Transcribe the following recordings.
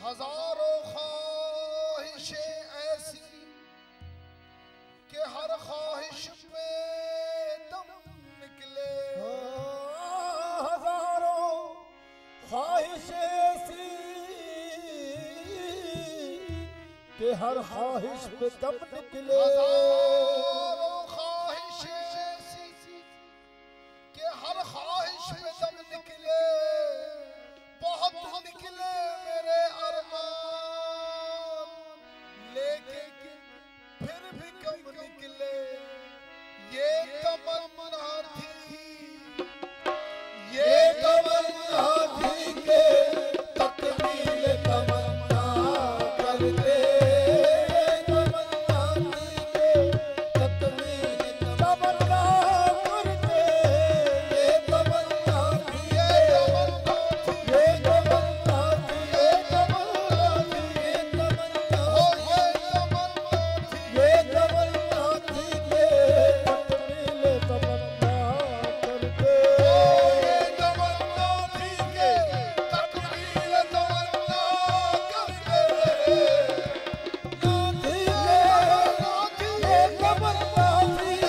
हजारों ख्वाहिशें ऐसी कि हर ख्वाहिश पे दम निकले। हजारों ख्वाहिशें ऐसी कि हर ख्वाहिश पे दम निकले। हजारों ख्वाहिशें ऐसी कि हर ख्वाहिश पे दम निकले। बहुत निकले मेरे अरमान, लेकिन फिर भी कम निकले। ये तमन्ना थी, ये तमन्ना थी के तकमील तमन्ना करते। तमन्ना थी के तकमील तमन्ना करते। ये तमन्ना थी, ये तमन्ना थी, ये तमन्ना थी, ये तमन्ना थी, ये तमन्ना हो, ये तमन्ना थी, ये तमन्ना थी के तकमील तमन्ना करते। ये तमन्ना थी के तकमील तमन्ना करते। ये तमन्ना थी,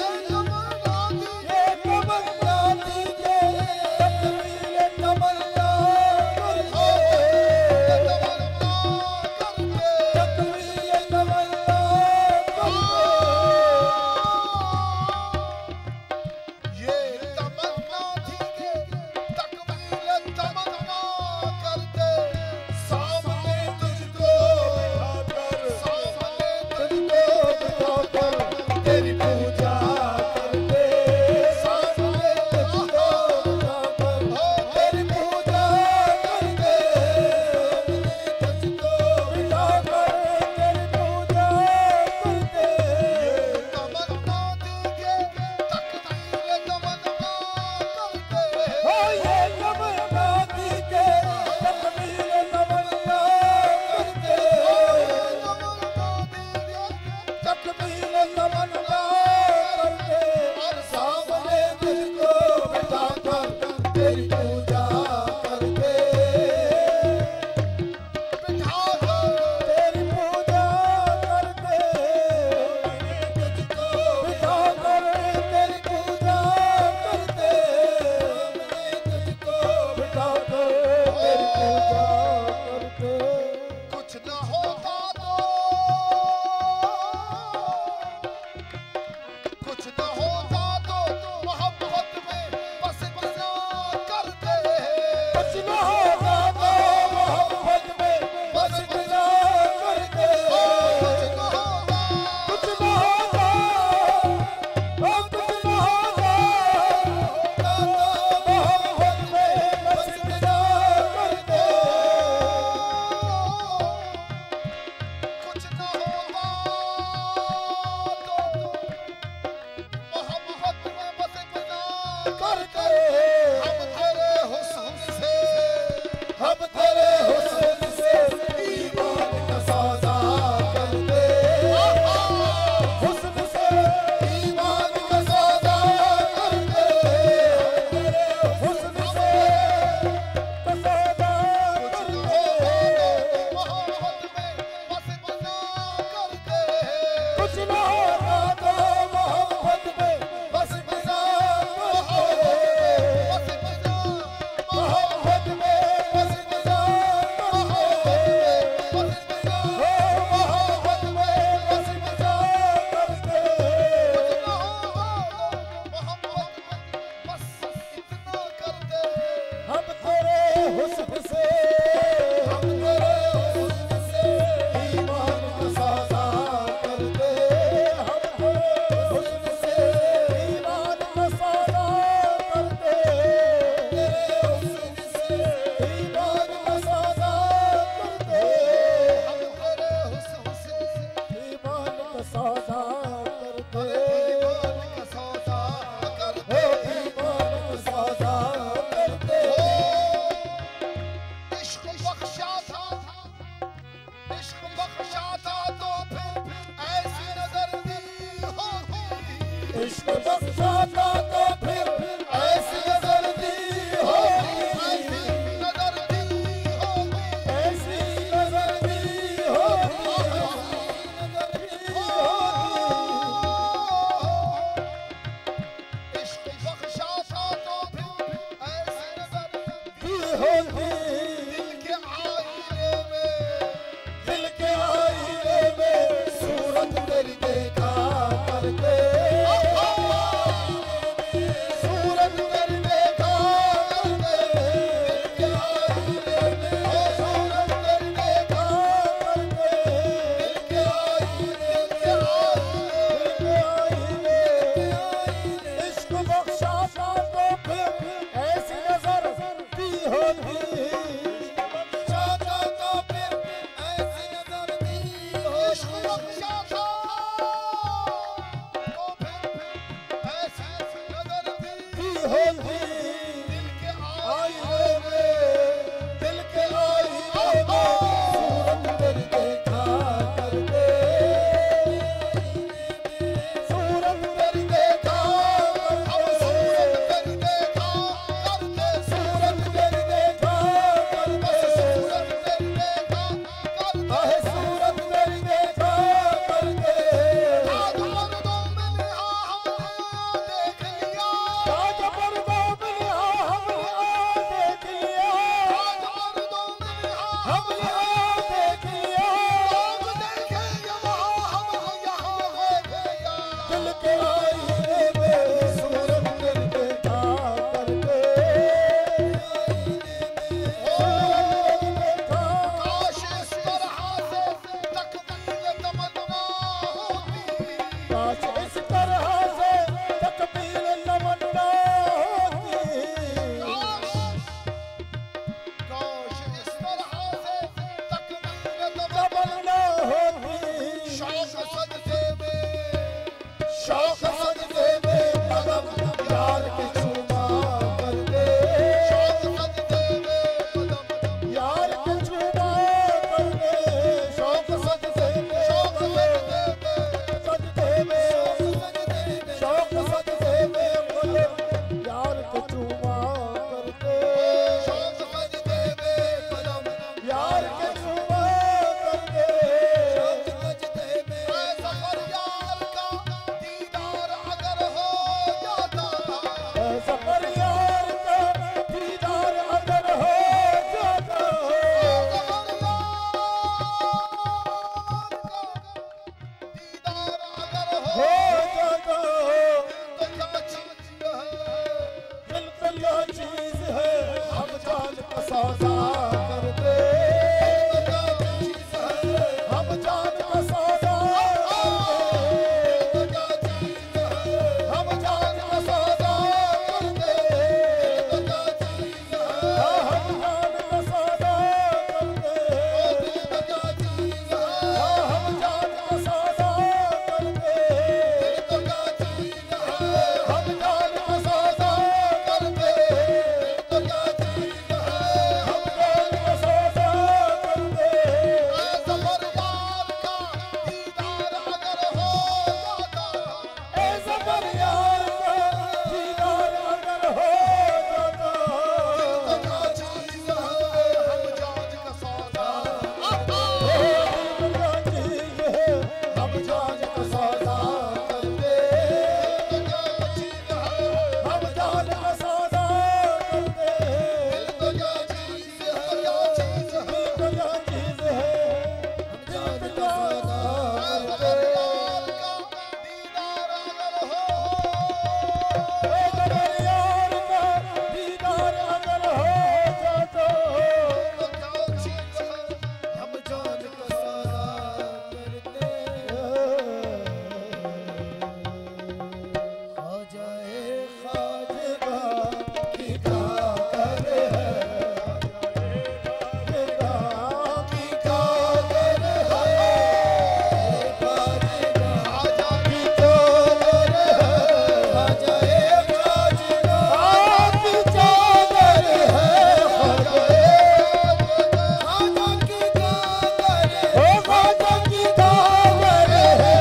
ये तमन्ना थी के तकमील तमन्ना करते। तकमील तमन्ना ये तमन्ना थी कि तकमील तमन्ना करते। सामने तुझको बिठाकर, सामने तुझको बिठाकर तेरी पूजा करते। सामने तुझको बिठाकर तेरी पूजा करते। तुझको बिठाकर तेरी पूजा करते। तमन्ना थी कि तकमील तमन्ना करते। हो ये तमन्ना थी के तकमील तमन्ना करते। तकमील तमन्ना करते। सामने तुझको बिठाकर तेरी पूजा करते। तेरी पूजा करते। तुझको बिठाकर तेरी पूजा करते। तुझको बिठाकर तेरी पूजा करते। कुछ न होता तो, कुछ न होता तो मोहब्बत में बस इतना करते। कुछ न होगा तो मोहब्बत में बस इतना करते। कुछ न होता, कुछ न होगा, ओ कुछ न होगा, मोहब्बत में बस इतना करते। कुछ न होता तो मोहब्बत में बस इतना करते। हम तेरे हुस्न से, हम तेरे हुस्न से ईमान का सौदा करते। हुस्न से ईमान का सौदा करते। हुस्न से का सौदा कुछ न करते। होता तो मोहब्बत में बस इतना करते। कुछ न होगा तो मोहब्बत में बस इतना करते। बस इतना, मोहब्बत में बस इतना करते। बस इतना, मोहब्बत में बस इतना करते। मोहब्बत में बस इतना करते। हम तेरे हुस्न से, हम तेरे हुस्न से ईमान का सौदा करते। हम तेरे हुस्न से ईमान का सौदा करते। तेरे हुस्न से ईमान का सौदा करते। हम तेरे हुस्न से ईमान का सौदा करते। ईमान का सौदा करते। ईमान का सौदा करते। इश्क बख्शा था, इश्क बख्शा था तो फिर ऐसी नजर दी होगी। इश्क बख्शा था तो फिर ऐसी नजर दी होगी। ऐसी नजर दी होगी। ऐसी नजर हम यहाँ देख लिया, लोग देखेंगे वहाँ हम यहाँ देखेंगे। दिल के आईने में सूरत करके था करके, काश इस तरह से तकदीर तमन्ना होती, काश इस तरह से तकदीर तमन्ना होती, काश इस तरह से तकदीर तमन्ना तमन्ना होती। शौक सदके में शौक सजदे में कदम यार के चूमा कर दे, शौक सदके में कदम यार के चूमा कर दे, शौक सजदे में शौक सदके में सजदे में शौक सजदे में कदम यार के चूमा कर दे, शौक सदके में कदम यार के चूमा कर दे, ऐसा फरियाद का दीदार अगर हो जाता, सफर यार का दीदार अगर हो जाता, दीदार अगर हो हो जाता, तो क्या चीज है, दिल पे क्या चीज है, हम जान का सौदा कर दे, क्या चीज है, हम जान का सौदा कर दे, क्या चीज है, हम जान का सौदा कर दे, क्या चीज है, हम जान का सौदा कर दे, क्या चीज है, हम जान का सौदा कर दे, तो क्या चीज है, हम जान का सौदा कर दे, तो क्या चीज है, हम जान का सौदा कर दे, ऐसा फरियाद का दीदार अगर हो जाता, ऐ सफर यार का दीदार अगर हो जाता, तो क्या चीज है, हम जान का सौदा, क्या चीज है, हम जान का सौदा कर दे, तो क्या चीज है, हम जान का सौदा कर दे, तो क्या चीज है, क्या चीज है, दिल को क्या चीज है, दिल पे क्या कर दे, फरियाद का दीदार अगर हो, ऐ सफर यार का दीदार अगर हो जाता, तो क्या चीज है, हम जान का सौदा करते, ख्वाजाए ख्वाजगा की कागर है, ख्वाजगा की कागर है, ख्वाजगा आजा की कागर है, ख्वाजाए ख्वाजगा की कागर है, ख्वाजा की कागर है, ओ ख्वाजा की कागर है,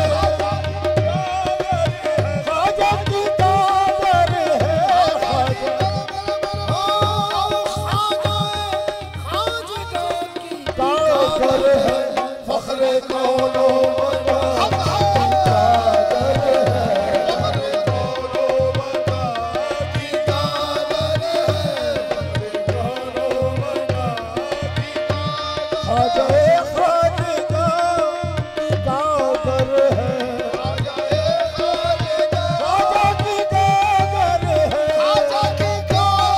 ख्वाजा की कागर है, ख्वाजा कागर है, फख्रे कौनो बना कागर है, फख्रे कौनो बना की कागर है, फख्रे कौनो बना की कागर है, ख्वाजा की कागर है, आजा खाजेगा, ख्वाजा की कागर है, आजा की कागर है,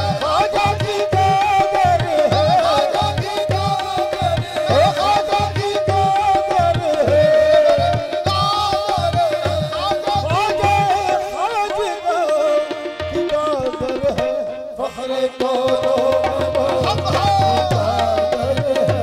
ख्वाजा की कागर है, आजा की कागर है, ओ ख्वाजा की कागर है, ख्वाजा ख्वाजगा की कागर है, फख्रे कौनो बना की कागर है,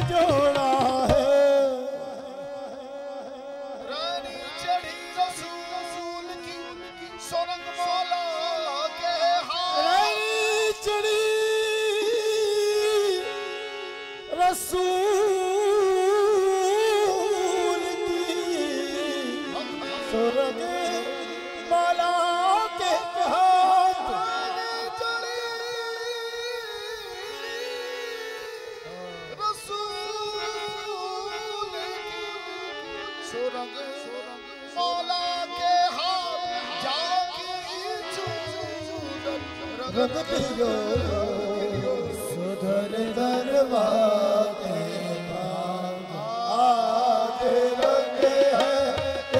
जोड़ा है। रानी चढ़ी रसूल की सुरंग मौला के हाथ। रानी चढ़ी रसूल की सुरंग मौला के हाथ। रानी चढ़ी रसूल की सुरंग मौला के हाथ। जागी चूरन रंग पियो सुधर दरवाजे आज रंग है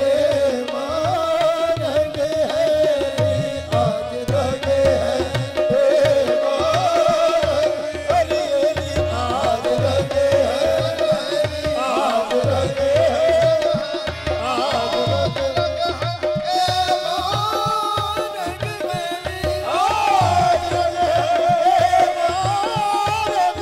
ए मां रंग है आज रंग है ए मां अली अली आज रंग है आज रंग है आज रंग है ए मां रंग है आज रंग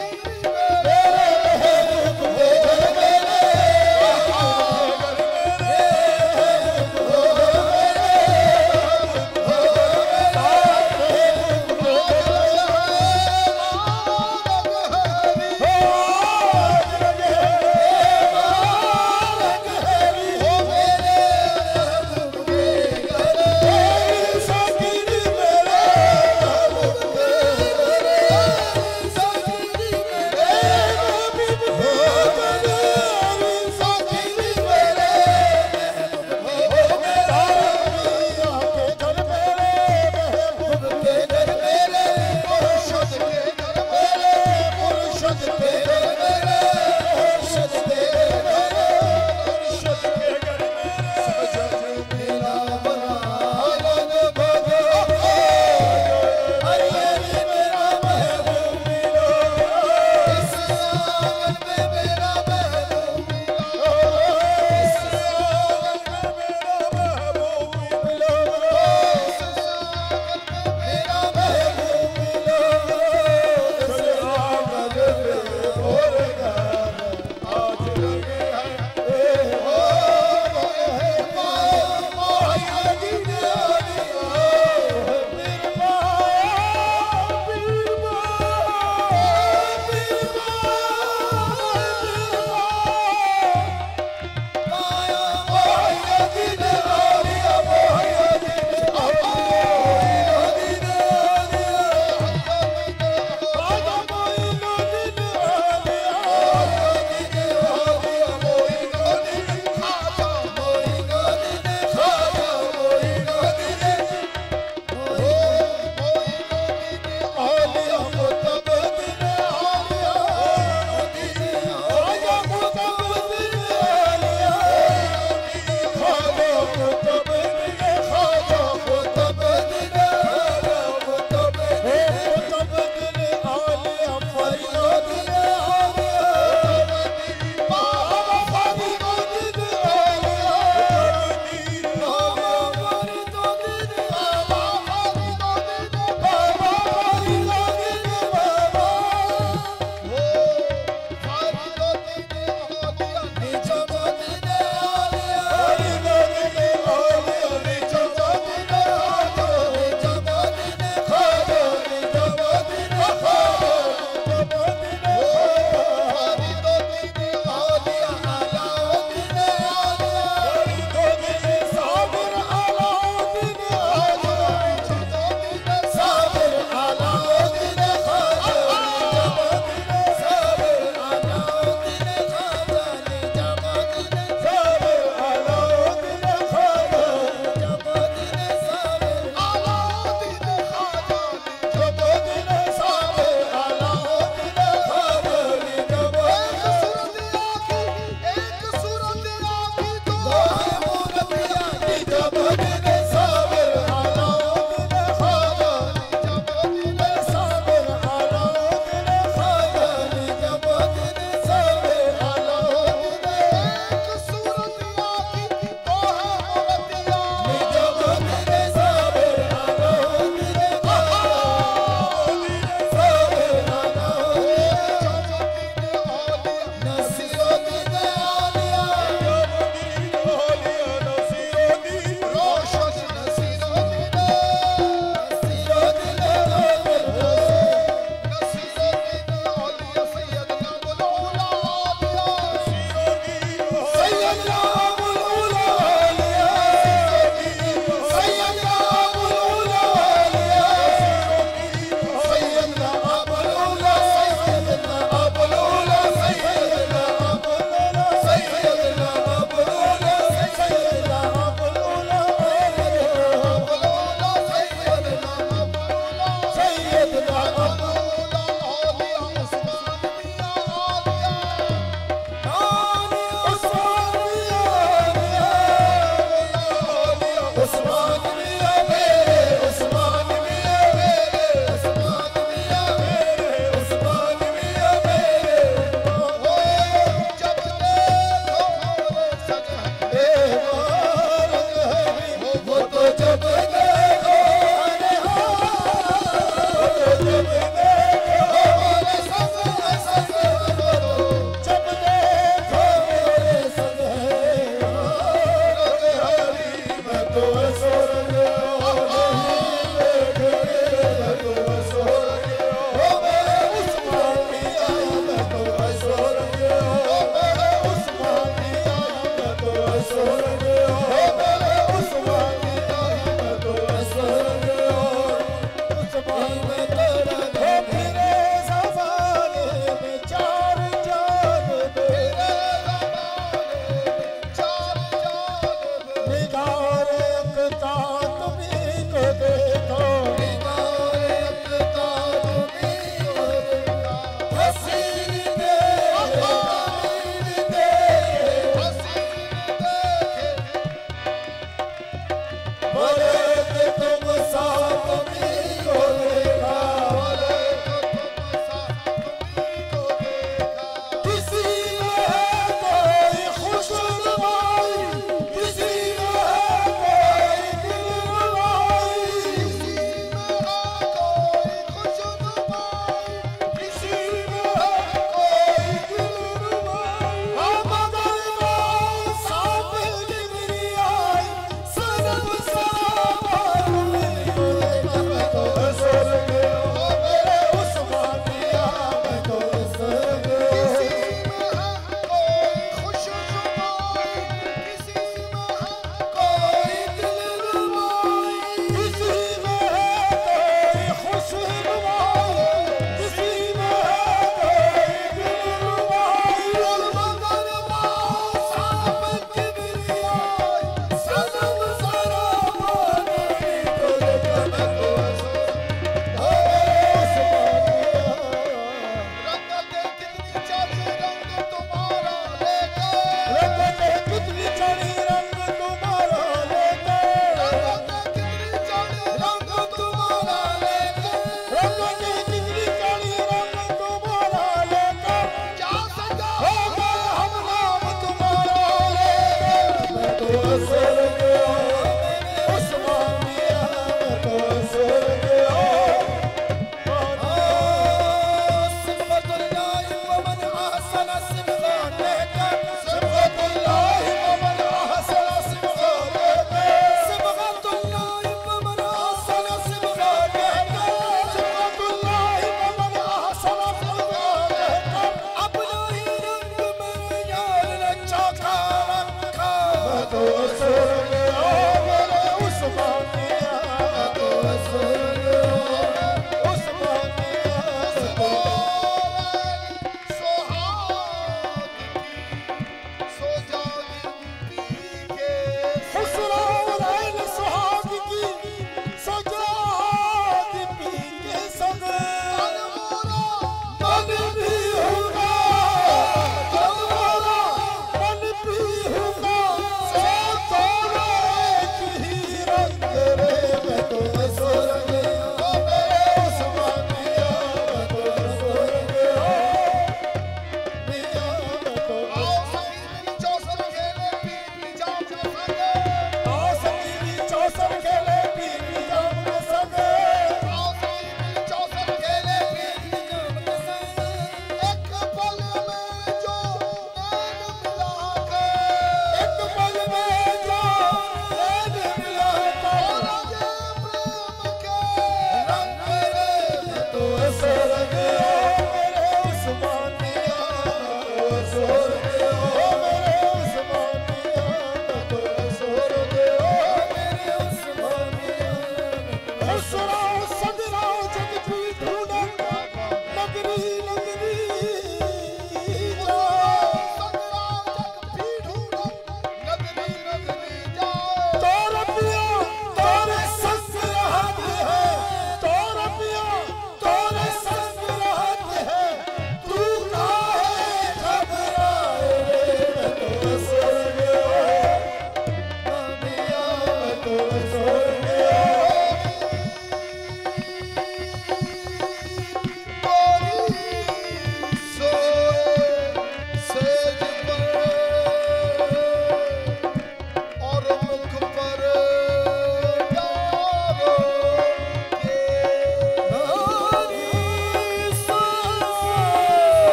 है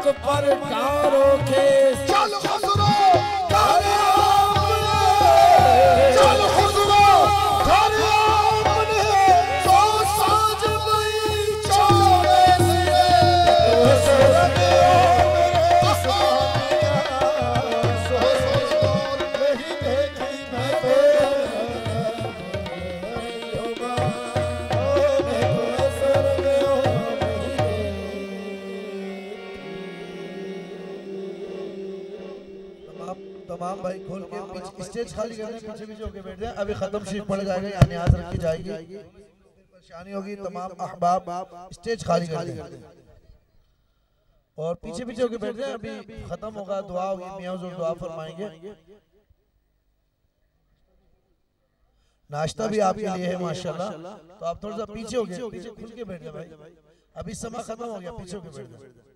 पर डारो खेस चल खुसरो डारे चल खुसरो डारे अपने सो साज मई छोड़े से सोने मेरे सोनिया सो नहीं देखी मैं तमाम भाई खोल के पीछे स्टेज खाली करने पीछे पीछे होके बैठ जाए। अभी खत्म शीट पड़ जाएगा यानी आज रखी जाएगी, परेशानी होगी। तमाम अहबाब स्टेज खाली कर दें और पीछे पीछे होके बैठ जाए। अभी खत्म होगा, दुआ होगी, मियां हुजूर दुआ फरमाएंगे। नाश्ता भी आपके लिए है माशाल्लाह, तो आप थोड़ा सा पीछे हो गए, पीछे खुल के बैठ जाए भाई। अभी समय खत्म हो गया, पीछे होके बैठ जाए।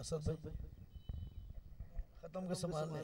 असद भाई खत्म के संभाल ले।